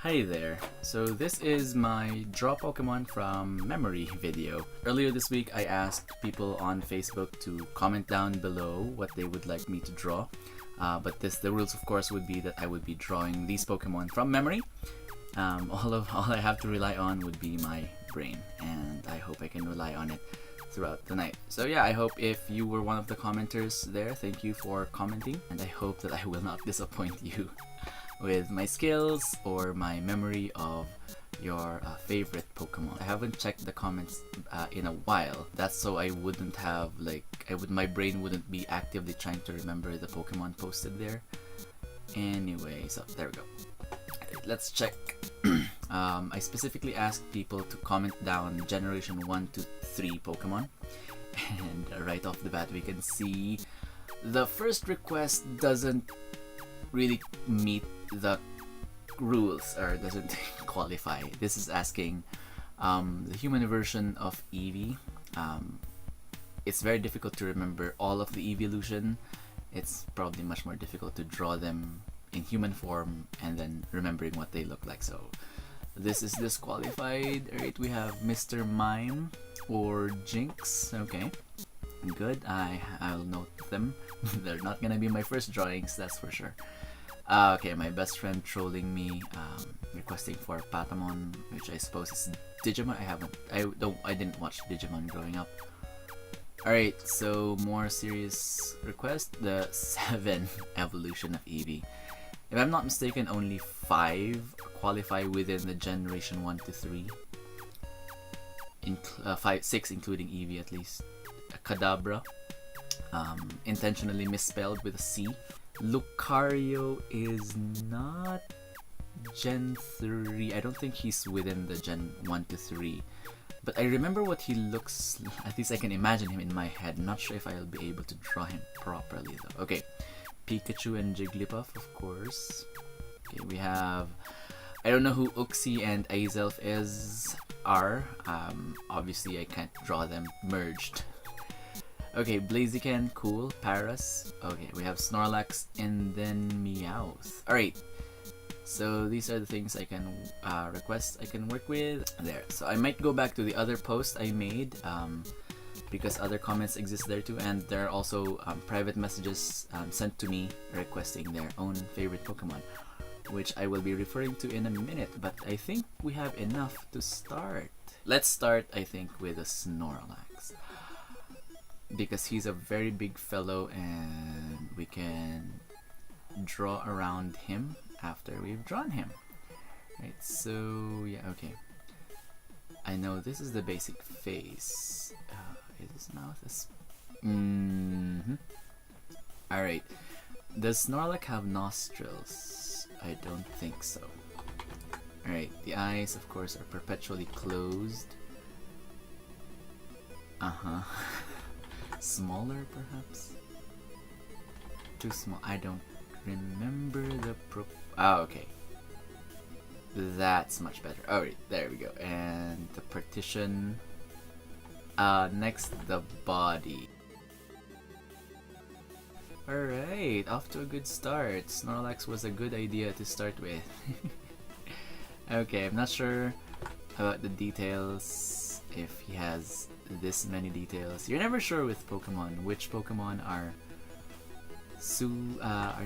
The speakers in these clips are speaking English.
Hi there. So this is my draw Pokemon from memory video. Earlier this week I asked people on Facebook to comment down below what they would like me to draw. But the rules of course would be that I would be drawing these Pokemon from memory. All I have to rely on would be my brain, and I hope I can rely on it throughout the night. So yeah, I hope if you were one of the commenters there, thank you for commenting, and I hope that I will not disappoint you with my skills or my memory of your favorite Pokemon. I haven't checked the comments in a while. That's so I wouldn't have my brain wouldn't be actively trying to remember the Pokemon posted there. Anyway, so there we go. Let's check. I specifically asked people to comment down Generation 1 to 3 Pokemon, and right off the bat we can see the first request doesn't really meet the rules, or doesn't qualify. This is asking the human version of Eevee. It's very difficult to remember all of the evolution. It's probably much more difficult to draw them in human form and then remembering what they look like, so this is disqualified. Alright, we have Mr. Mime or Jinx. Okay, good. I'll note them. They're not gonna be my first drawings, that's for sure. Okay, my best friend trolling me, requesting for Patamon, which I suppose is Digimon. I didn't watch Digimon growing up. Alright, so more serious request, the 7 evolution of Eevee. If I'm not mistaken, only 5 qualify within the Generation 1 to 3. 6 including Eevee at least. Kadabra, intentionally misspelled with a C. Lucario is not Gen 3. I don't think he's within the Gen 1 to 3. But I remember what he looks, at least I can imagine him in my head. Not sure if I'll be able to draw him properly though. Okay, Pikachu and Jigglypuff, of course. Okay, we have, I don't know who Uxie and Azelf are. Obviously I can't draw them merged. Okay, Blaziken, cool. Paras. Okay, we have Snorlax and then Meowth. Alright, so these are the things I can request, I can work with. There. So I might go back to the other post I made because other comments exist there too, and there are also private messages sent to me requesting their own favorite Pokemon, which I will be referring to in a minute, but I think we have enough to start. Let's start, I think, with a Snorlax, because he's a very big fellow and we can draw around him after we've drawn him. Right, so yeah, okay. I know this is the basic face. His mouth is... Alright, does Snorlax have nostrils? I don't think so. Alright, the eyes of course are perpetually closed. Smaller perhaps? Too small. I don't remember the okay. That's much better. Alright, there we go. And the partition. Next, the body. Alright, off to a good start. Snorlax was a good idea to start with. Okay, I'm not sure about the details, if he has this many details. You're never sure with Pokemon which Pokemon are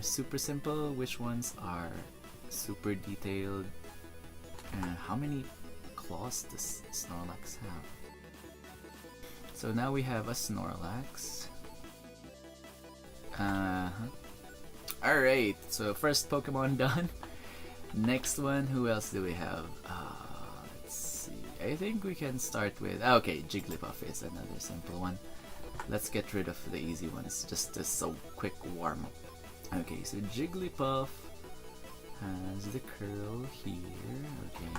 super simple, which ones are super detailed. How many claws does Snorlax have? So now we have a Snorlax. Alright, so first Pokemon done. Next one, who else do we have? Let's see. I think we can start with... okay, Jigglypuff is another simple one. Let's get rid of the easy ones, just as a quick warm-up. Okay, so Jigglypuff has the curl here. Okay,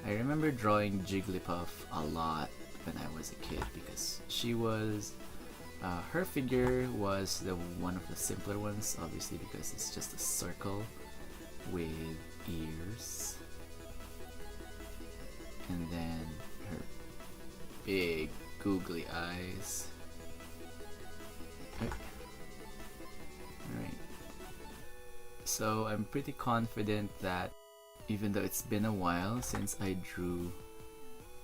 I remember drawing Jigglypuff a lot when I was a kid because she was... her figure was one of the simpler ones, obviously because it's just a circle with ears, and then her big googly eyes. Alright, so I'm pretty confident that Even though it's been a while since I drew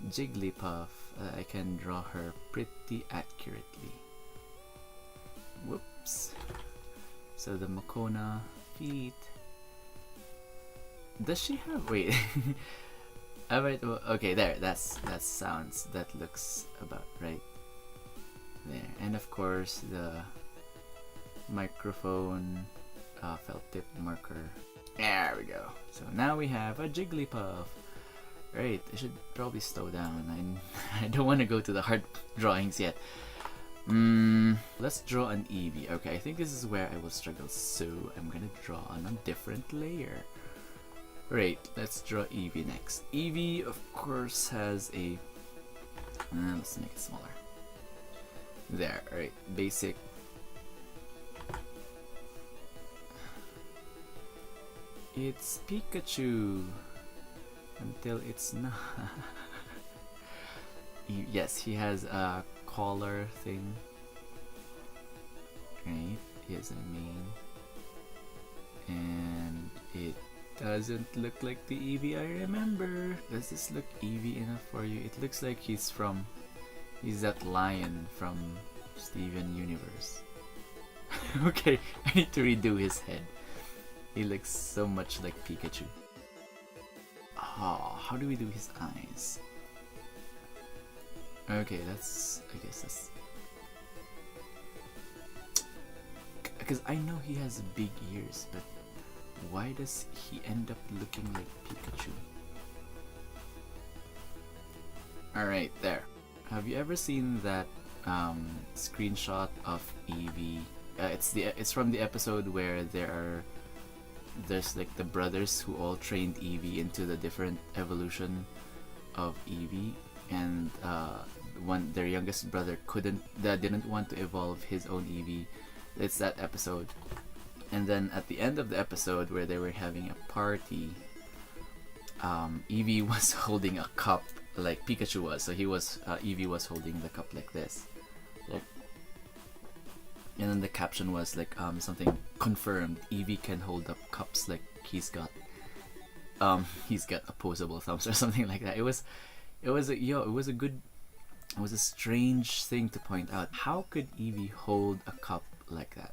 Jigglypuff, I can draw her pretty accurately. Whoops. So the Makona feet. Does she have? Wait. Alright. Well, okay, there. That sounds. That looks about right. There, and of course the microphone felt tip marker. There we go. So now we have a Jigglypuff. Right, I should probably slow down. I don't want to go to the hard drawings yet. Let's draw an Eevee. Okay, I think this is where I will struggle. So I'm gonna draw on a different layer. Right, let's draw Eevee next. Eevee, of course, has a. Let's make it smaller. There, right, basic. It's Pikachu until it's not. Yes, he has a collar thing. Right, he has a mane, and it doesn't look like the Eevee I remember. Does this look Eevee enough for you? It looks like he's that lion from Steven Universe. Okay, I need to redo his head. He looks so much like Pikachu. Oh, how do we do his eyes? Okay, I guess that's... Because I know he has big ears, but why does he end up looking like Pikachu? Alright, there. Have you ever seen that screenshot of Eevee? It's from the episode where there's like the brothers who all trained Eevee into the different evolution of Eevee, and their youngest brother didn't want to evolve his own Eevee. It's that episode. And then at the end of the episode where they were having a party, Eevee was holding a cup like Pikachu was. So Eevee was holding the cup like this. Like, and then the caption was like something confirmed. Eevee can hold up cups like he's got opposable thumbs or something like that. It was a strange thing to point out. How could Eevee hold a cup like that?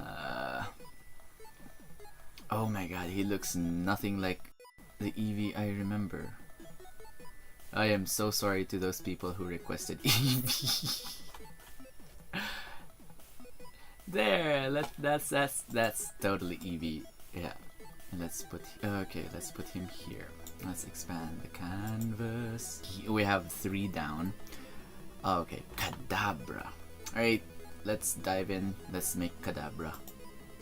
Oh my god, he looks nothing like the Eevee I remember. I am so sorry to those people who requested Eevee. There, that's totally Eevee. Yeah. And let's put him here. Let's expand the canvas. We have 3 down. Okay, Kadabra. Alright, let's dive in. Let's make Kadabra.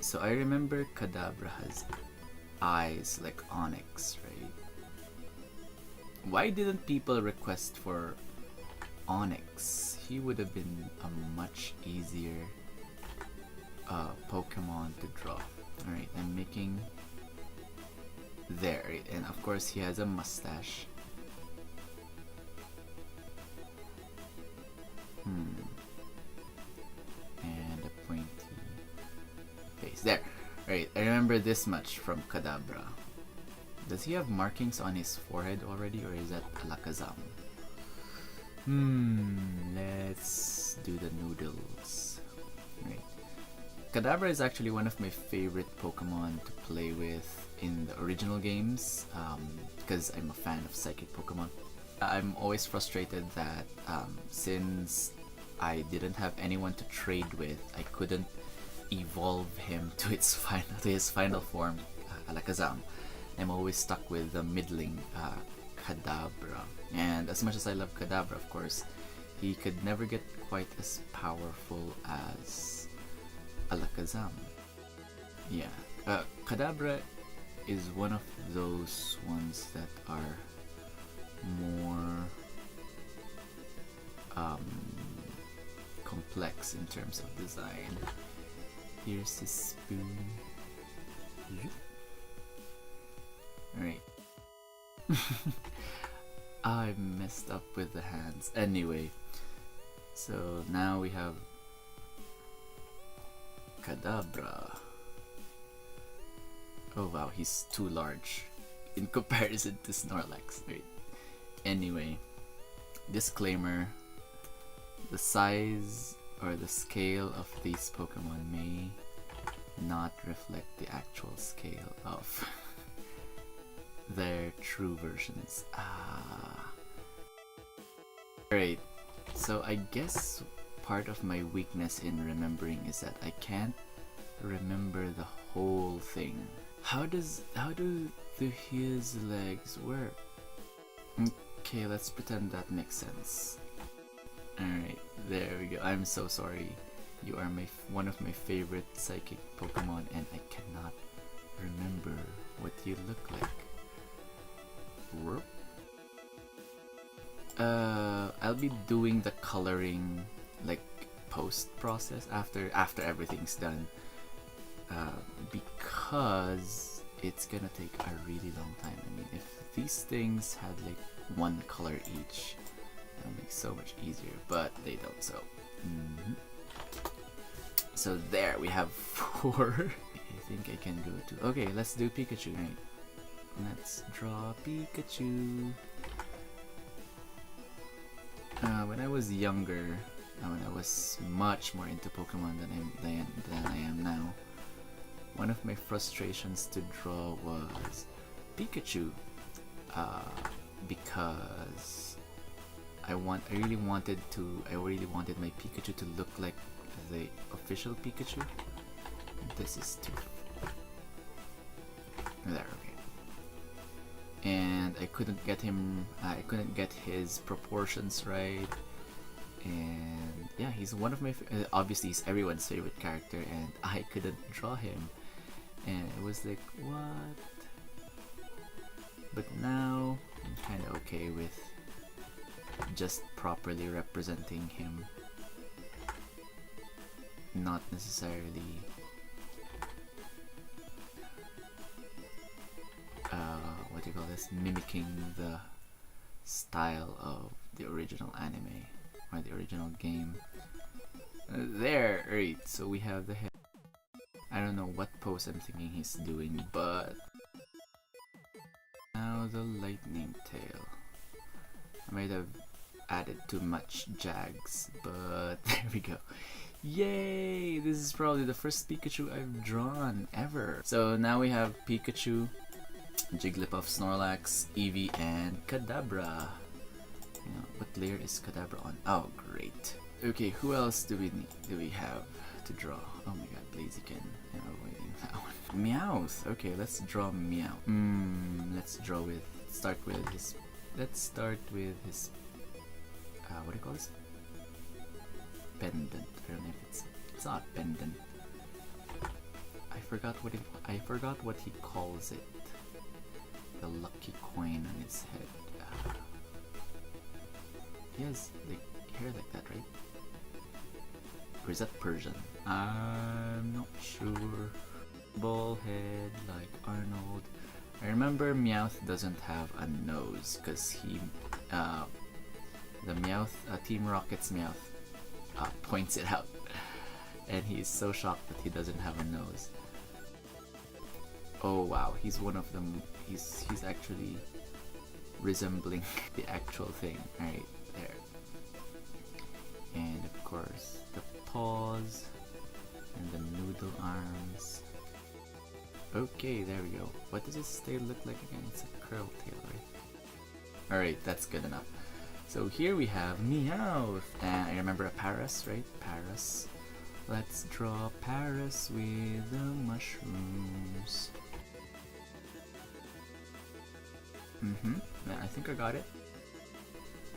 So I remember Kadabra has eyes like Onyx, right? Why didn't people request for Onyx? He would have been a much easier Pokemon to draw. Alright, I'm making there, right? And of course he has a mustache. And a pointy face. There. Right, I remember this much from Kadabra. Does he have markings on his forehead already, or is that Alakazam? Let's do the noodles. Right. Kadabra is actually one of my favorite Pokemon to play with in the original games, because I'm a fan of psychic Pokemon. I'm always frustrated that since I didn't have anyone to trade with, I couldn't evolve him to his final form, Alakazam. I'm always stuck with the middling Kadabra. And as much as I love Kadabra, of course, he could never get quite as powerful as Alakazam. Yeah, Kadabra is one of those ones that are more complex in terms of design. Here's his spoon. Alright. I messed up with the hands. Anyway, so now we have Kadabra. Oh wow, he's too large. in comparison to Snorlax. Right? Anyway, disclaimer: the size or the scale of these Pokemon may not reflect the actual scale of their true versions. Alright, so I guess part of my weakness in remembering is that I can't remember the whole thing. How do his legs work? Okay, let's pretend that makes sense. Alright, there we go. I'm so sorry. You are one of my favorite psychic Pokemon, and I cannot remember what you look like. Whoop. I'll be doing the coloring like post process after everything's done, because it's gonna take a really long time. I mean, if these things had like one color each, that would make so much easier, but they don't. So there we have 4. I think I can go to. Okay, let's do Pikachu. Right. Let's draw Pikachu. When I was younger, when I was much more into Pokemon than I am now, one of my frustrations to draw was Pikachu, because I really wanted my Pikachu to look like the official Pikachu. This is too there. Okay. And I couldn't get his proportions right, and yeah, he's one of my obviously he's everyone's favorite character, and I couldn't draw him, and it was like, what? But now I'm kind of okay with just properly representing him, not necessarily what do you call this, mimicking the style of the original anime or the original game. There, right, so we have the head. I don't know what pose I'm thinking he's doing, but now the lightning tail. I might have added too much Jags, but there we go. Yay! This is probably the first Pikachu I've drawn ever. So now we have Pikachu, Jigglypuff, Snorlax, Eevee, and Kadabra. What layer is Kadabra on? Oh, great. Okay, who else do we have to draw? Oh my god, Blaziken. I'm avoiding that one. Meowth. Okay, let's draw Meowth. Let's start with his what do you call this? Pendant. I don't know if it's not pendant. I forgot what he calls it. The lucky coin on his head. He has like hair like that, right? Or is that Persian? I'm not sure. Ball head like Arnold. I remember Meowth doesn't have a nose because he, the Meowth, Team Rocket's Meowth points it out, and he's so shocked that he doesn't have a nose. Oh wow, he's one of them. He's actually resembling the actual thing. Right there. And of course the paws and the noodle arms. Okay, there we go. What does his tail look like again? It's a curl tail, right? Alright, that's good enough. So here we have Meowth, and I remember a Paras, right? Paras. Let's draw Paras with the mushrooms. I think I got it.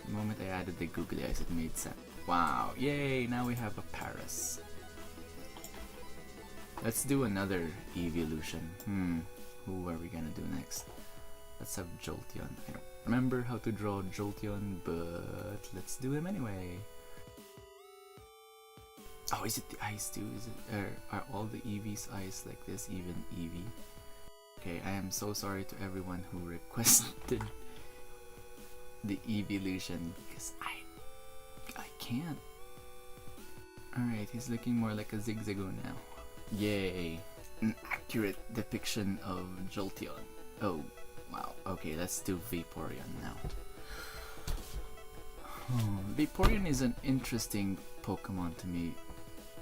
The moment I added the googly eyes, it made sense. Wow, yay, now we have a Paras. Let's do another evolution. Who are we gonna do next? Let's have Jolteon. I don't remember how to draw Jolteon, but let's do him anyway. Oh, is it the eyes too? Are all the Eevee's eyes like this, even Eevee? Okay, I am so sorry to everyone who requested the evolution, because I can't. Alright, he's looking more like a Zigzagoon now. Yay! An accurate depiction of Jolteon. Oh, wow. Okay, let's do Vaporeon now. Vaporeon is an interesting Pokemon to me,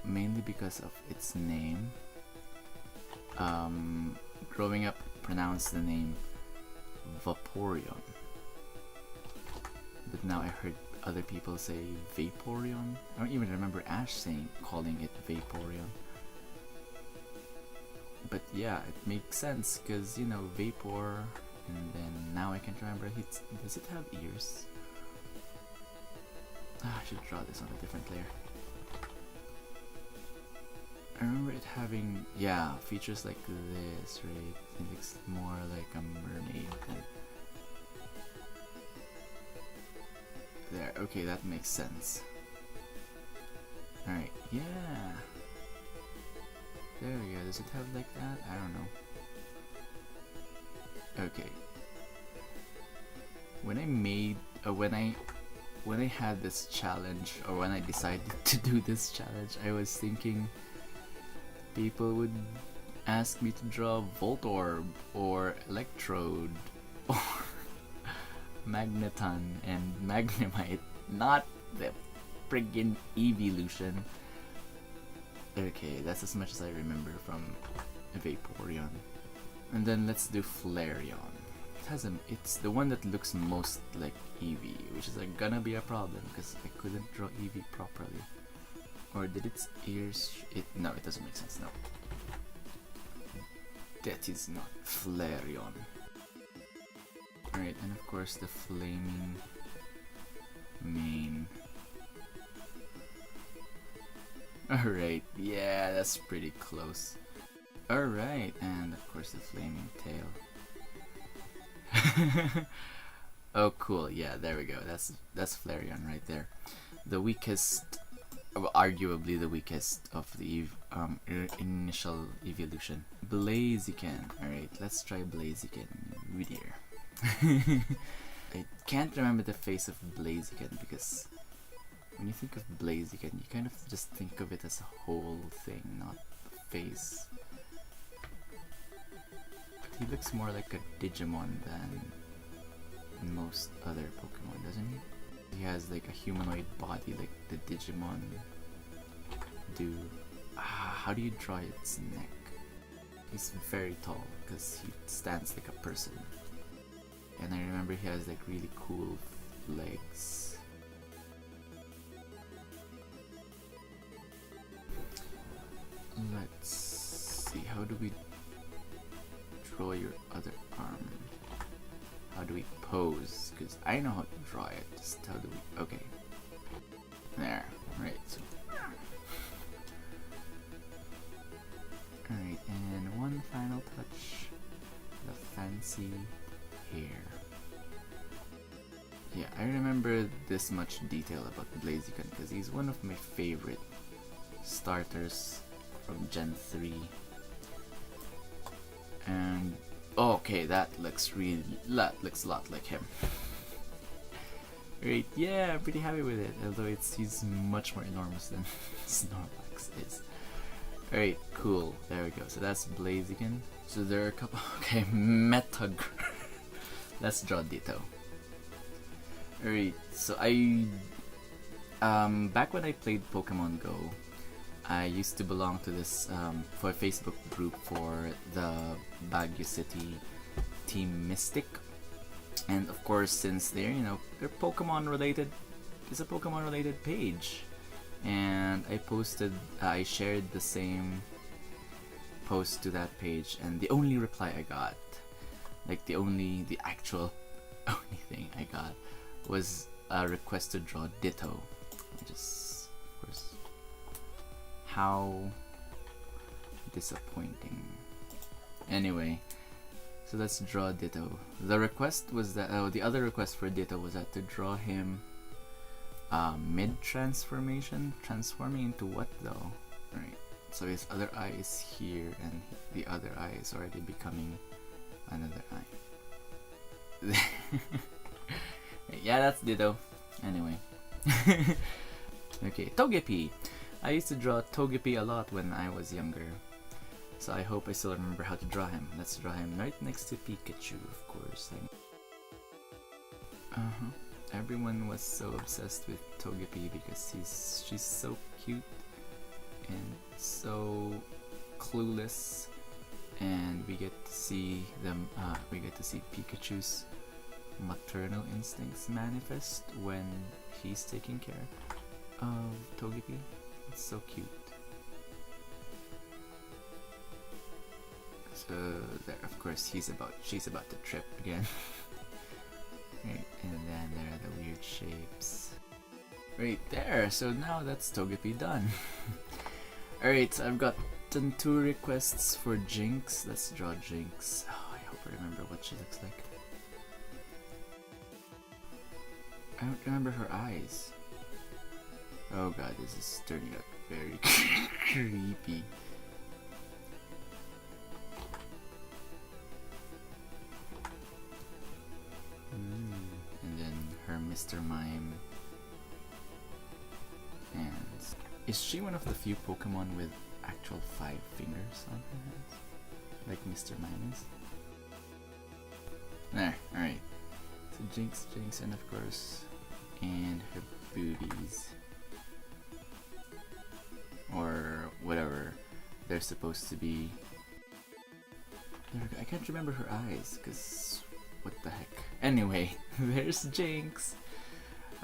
mainly because of its name. Growing up, pronounced the name Vaporeon, but now I heard other people say Vaporeon. I don't even remember Ash calling it Vaporeon. But yeah, it makes sense because, you know, vapor, and then now I can't remember. Does it have ears? I should draw this on a different layer. I remember it having, yeah, features like this, right? It looks more like a mermaid than... There, okay, that makes sense. Alright, yeah. There we go. Does it have like that? I don't know. Okay. When I made, when I had this challenge, or when I decided to do this challenge, I was thinking people would ask me to draw Voltorb or Electrode or Magneton and Magnemite, not the friggin' Evolution. Okay, that's as much as I remember from Vaporeon. And then let's do Flareon. It's the one that looks most like Eevee, which is gonna be a problem because I couldn't draw Eevee properly. Or did its ears? No, it doesn't make sense. No, that is not Flareon. Alright, and of course the flaming mane. Alright, yeah, that's pretty close. Alright, and of course the flaming tail. Oh cool, yeah, there we go. That's Flareon right there. The weakest, arguably the weakest of the initial evolution. Blaziken. Alright, let's try Blaziken. Here. I can't remember the face of Blaziken because when you think of Blaziken, you kind of just think of it as a whole thing, not the face. But he looks more like a Digimon than most other Pokemon, doesn't he? He has like a humanoid body like the Digimon do. How do you draw its neck? He's very tall because he stands like a person. And I remember he has like really cool legs. Let's see, how do we draw your other arm? How do we pose? Because I know how to draw it, just how do we... Okay. There, right. So. Alright, and one final touch. The fancy hair. Yeah, I remember this much detail about Blaziken because he's one of my favorite starters from Gen 3. And okay, that looks a lot like him. Right, yeah, I'm pretty happy with it, although he's much more enormous than Snorlax is. Alright, cool, there we go. So that's Blaziken. So there are a couple, okay, Metag. Let's draw Ditto. Alright, so back when I played Pokemon Go, I used to belong to this for a Facebook group for the Baguio City Team Mystic, and of course, since they're they're Pokemon related, it's a Pokemon related page, and I shared the same post to that page, and the only reply I got, like the actual only thing I got, was a request to draw Ditto, which is of course. How disappointing. Anyway, so let's draw Ditto. The request was that the other request for Ditto was that to draw him mid-transformation. Transforming into what though? Right. So his other eye is here, and the other eye is already becoming another eye. Yeah, that's Ditto. Anyway. Okay, Togepi. I used to draw Togepi a lot when I was younger, so I hope I still remember how to draw him. Let's draw him right next to Pikachu, of course. Uh-huh. Everyone was so obsessed with Togepi because she's so cute and so clueless, and we get to see them. We get to see Pikachu's maternal instincts manifest when he's taking care of Togepi. It's so cute. So there, of course, she's about to trip again. Right, and then there are the weird shapes. Right there, so now that's Togepi done. Alright, so I've got 2 requests for Jinx. Let's draw Jinx. Oh, I hope I remember what she looks like. I don't remember her eyes. Oh god, this is turning out very creepy. And then her Mr. Mime hands. Is she one of the few Pokemon with actual 5 fingers on her hands? Like Mr. Mime is? There, alright. So Jinx, and of course, and her boobies. Or whatever they're supposed to be. There we go. I can't remember her eyes, because what the heck. Anyway, there's Jinx.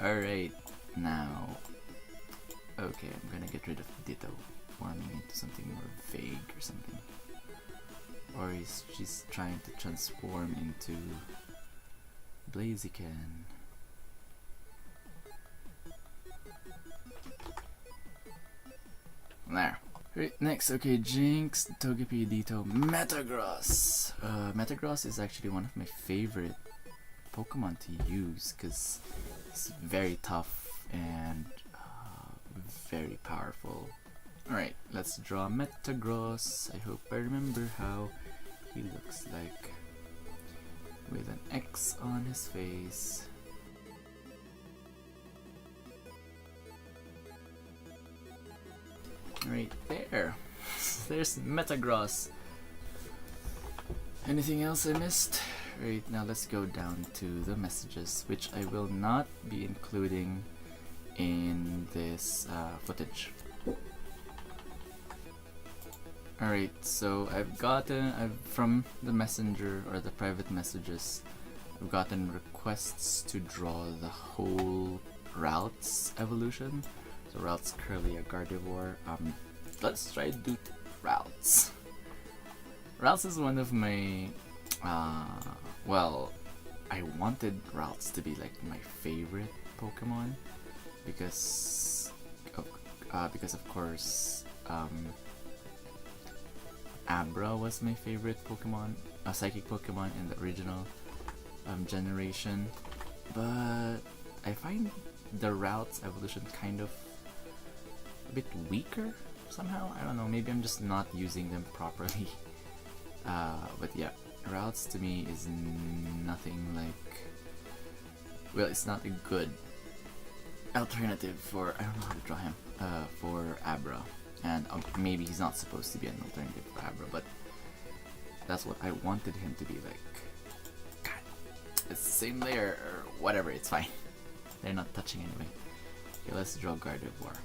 Alright, now. Okay, I'm gonna get rid of Ditto, forming into something more vague or something. Or she's trying to transform into Blaziken. There. Right, next, okay, Jinx, Togepi, Ditto, Metagross. Metagross is actually one of my favorite Pokemon to use because it's very tough and very powerful. Alright, let's draw Metagross. I hope I remember how he looks like, with an X on his face. Right there. There's Metagross. Anything else I missed? Right, now let's go down to the messages, which I will not be including in this footage. Alright, so from the messenger or the private messages, I've gotten requests to draw the whole Routes evolution. So Routes currently a Gardevoir. Let's try to do Routes. Routes is one of my well, I wanted Routes to be like my favorite Pokemon because of course Abra was my favorite Pokemon, a psychic Pokemon in the original generation, but I find the Routes evolution kind of a bit weaker somehow. I don't know, maybe I'm just not using them properly. But yeah, Routes to me is nothing like, well, it's not a good alternative for, I don't know how to draw him, for Abra. And maybe he's not supposed to be an alternative for Abra, but that's what I wanted him to be like. God, it's the same layer or whatever, it's fine. They're not touching anyway. Okay, let's draw Gardevoir.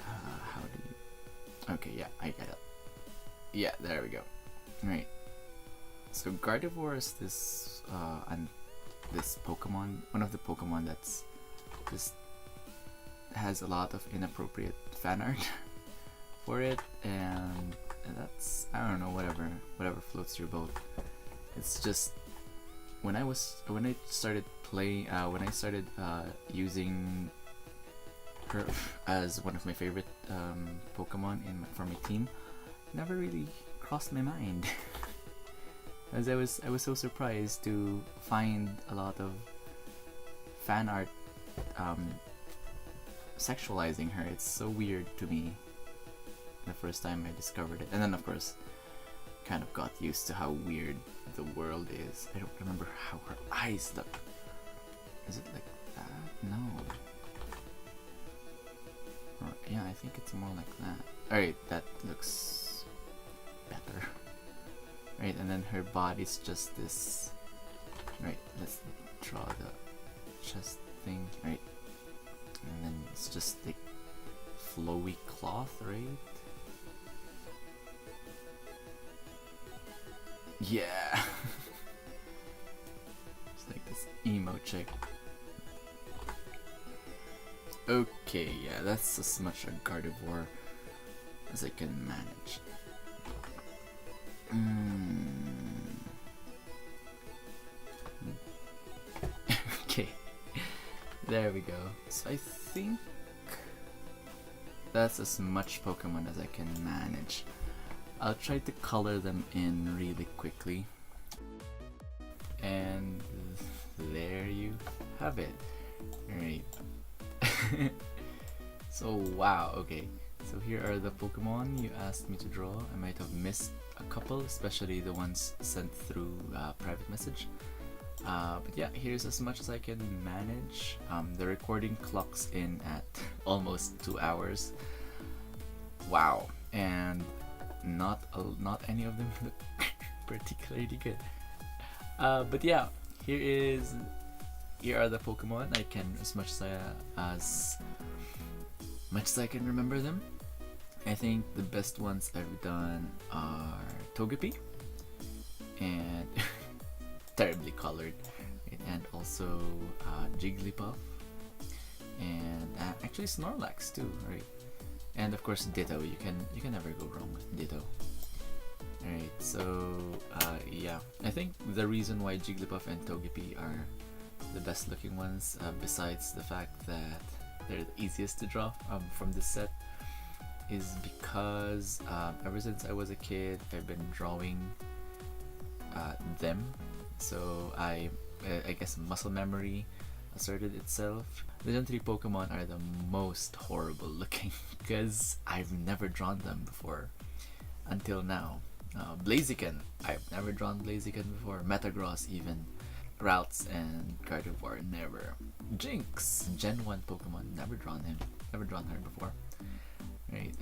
How do you... Okay, yeah, I get it. Yeah, there we go. Right. So Gardevoir is this this Pokemon, one of the Pokemon that's just has a lot of inappropriate fan art for it, and that's, I don't know, whatever floats your boat. It's just when I started playing, when I started using her as one of my favorite Pokemon for my team, never really crossed my mind. As I was so surprised to find a lot of fan art sexualizing her. It's so weird to me the first time I discovered it, and then of course kind of got used to how weird the world is. I don't remember how her eyes look. Is it like that? No. Or, yeah, I think it's more like that. Alright, that looks better. Right, and then her body's just this. Right, let's draw the chest thing. Right, and then it's just like flowy cloth, right? Yeah. It's like this emo chick. Okay, yeah, that's as much a Gardevoir as I can manage. Okay, there we go. So I think that's as much Pokemon as I can manage. I'll try to color them in really quickly. And there you have it. Alright. So wow, okay. So here are the Pokemon you asked me to draw. I might have missed a couple, especially the ones sent through private message. But yeah, here's as much as I can manage. The recording clocks in at almost 2 hours. Wow, and not any of them look particularly good. But yeah, here are the Pokemon. I can as much as I can remember them. I think the best ones I've done are Togepi and terribly colored, and also Jigglypuff, and actually Snorlax too, right? And of course Ditto. You can never go wrong with Ditto. Alright, so yeah, I think the reason why Jigglypuff and Togepi are the best looking ones, besides the fact that they're the easiest to draw from this set, is because ever since I was a kid, I've been drawing them. So I guess muscle memory asserted itself. The Gen 3 Pokemon are the most horrible looking because I've never drawn them before until now. Blaziken, I've never drawn Blaziken before. Metagross even. Ralts and Gardevoir, never. Jinx, Gen 1 Pokemon, never drawn him. Never drawn her before. Right.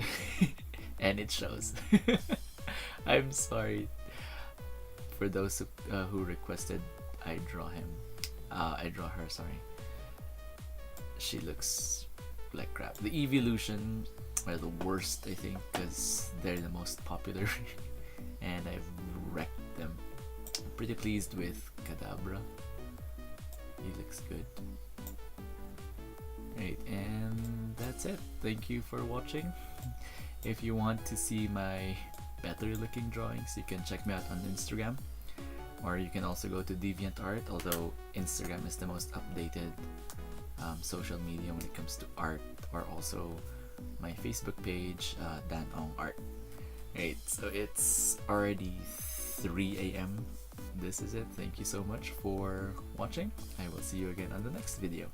And it shows. I'm sorry for those who requested I draw him. I draw her, sorry. She looks like crap. The Evolution are the worst, I think, because they're the most popular. And I've wrecked them. I'm pretty pleased with Kadabra. He looks good. Right, and that's it. Thank you for watching. If you want to see my better looking drawings, you can check me out on Instagram, or you can also go to DeviantArt, although Instagram is the most updated social media when it comes to art, or also my Facebook page, Dan Ong Art. Right, so it's already 3 AM. This is it. Thank you so much for watching. I will see you again on the next video.